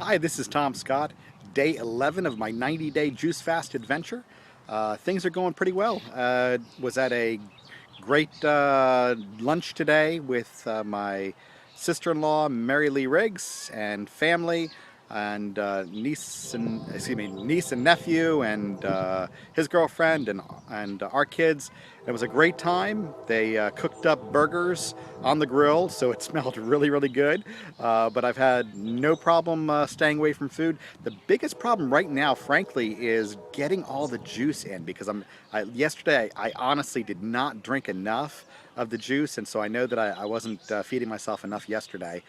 Hi, this is Tom Scott. Day 11 of my 90-day juice fast adventure. Things are going pretty well. Was at a great lunch today with my sister-in-law, Mary Lee Riggs, and family, and niece and nephew, and his girlfriend, and our kids. It was a great time. They cooked up burgers on the grill, so it smelled really good. But I've had no problem staying away from food. The biggest problem right now, frankly, is getting all the juice in, because yesterday I honestly did not drink enough of the juice, and so I know that I wasn't feeding myself enough yesterday.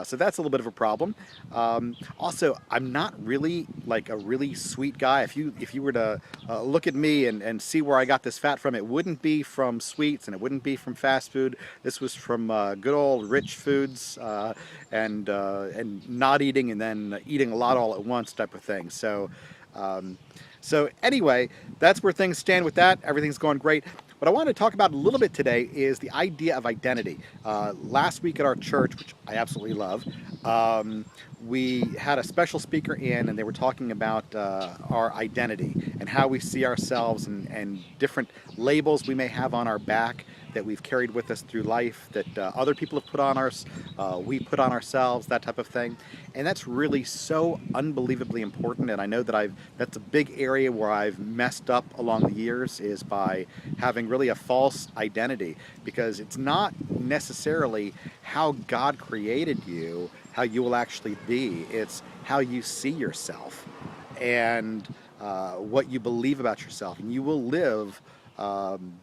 So that's a little bit of a problem. Also, I'm not really like a really sweet guy. If you were to look at me and see where I got this fat from, it wouldn't be from sweets and it wouldn't be from fast food. This was from good old rich foods and not eating and then eating a lot all at once type of thing. So anyway, that's where things stand with that. Everything's going great. What I wanted to talk about a little bit today is the idea of identity. Last week at our church, which I absolutely love, we had a special speaker in, and they were talking about our identity and how we see ourselves, and different labels we may have on our back that we've carried with us through life, that other people have put on us, we put on ourselves, that type of thing. And that's really so unbelievably important. And I know that that's a big area where I've messed up along the years, is by having really a false identity, because it's not necessarily how God created you, how you will actually be. It's how you see yourself, and what you believe about yourself. And you will live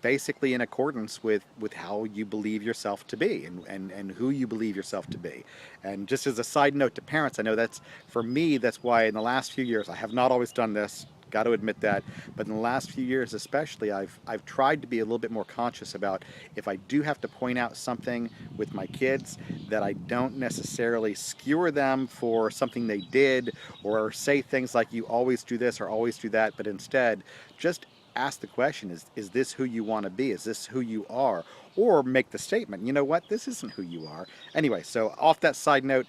basically in accordance with how you believe yourself to be, and who you believe yourself to be. And just as a side note to parents, I know that's, for me, that's why in the last few years, I have not always done this, got to admit that, but in the last few years especially, I've tried to be a little bit more conscious about, if I do have to point out something with my kids, that I don't necessarily skewer them for something they did, or say things like, you always do this or always do that, but instead just ask the question, is this who you want to be? Is this who you are? Or make the statement, you know what, this isn't who you are. Anyway, so off that side note,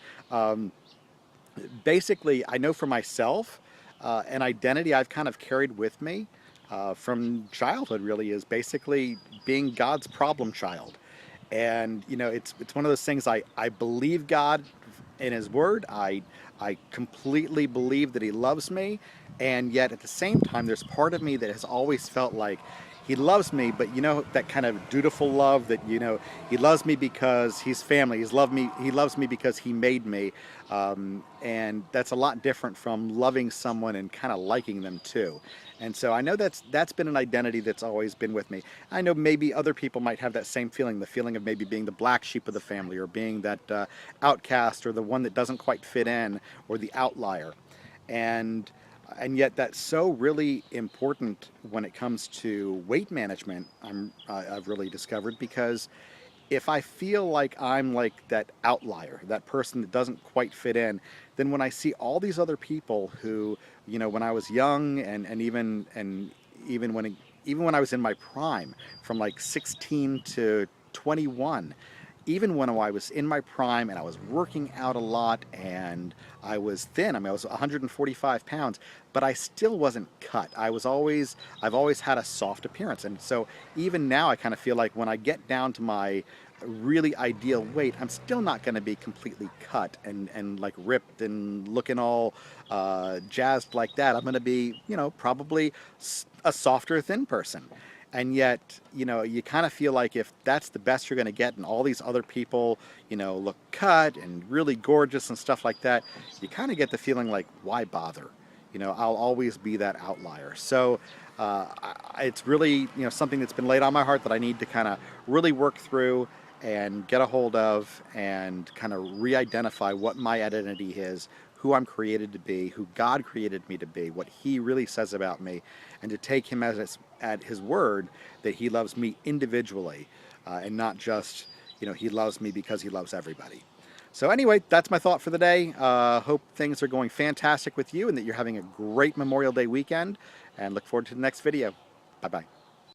basically, I know for myself, an identity I've kind of carried with me from childhood really is basically being God's problem child. And it's one of those things, I believe God in His Word. I completely believe that He loves me, and yet at the same time, there's part of me that has always felt like He loves me, but that kind of dutiful love, that He loves me because He's family. He loves me because He made me, and that's a lot different from loving someone and kind of liking them too. And so I know that's been an identity that's always been with me. I know maybe other people might have that same feeling, the feeling of maybe being the black sheep of the family, or being that outcast, or the one that doesn't quite fit in, or the outlier. And yet that's so really important when it comes to weight management, I've really discovered, because if I feel like I'm like that outlier, that person that doesn't quite fit in, then when I see all these other people who, when I was young, and even when I was in my prime, from like 16 to 21, even when I was in my prime and I was working out a lot and I was thin, I mean, I was 145 pounds, but I still wasn't cut. I've always had a soft appearance. And so even now I kind of feel like when I get down to my really ideal weight, I'm still not going to be completely cut and like ripped and looking all jazzed like that. I'm going to be, probably a softer, thin person. And yet, you kind of feel like if that's the best you're going to get, and all these other people, look cut and really gorgeous and stuff like that, you kind of get the feeling like, why bother? I'll always be that outlier. So it's really, something that's been laid on my heart that I need to kind of really work through and get a hold of, and kind of re-identify what my identity is, who I'm created to be, who God created me to be, what He really says about me, and to take Him at His word, that He loves me individually, and not just, He loves me because He loves everybody. So anyway, that's my thought for the day. Hope things are going fantastic with you, and that you're having a great Memorial Day weekend, and look forward to the next video. Bye-bye.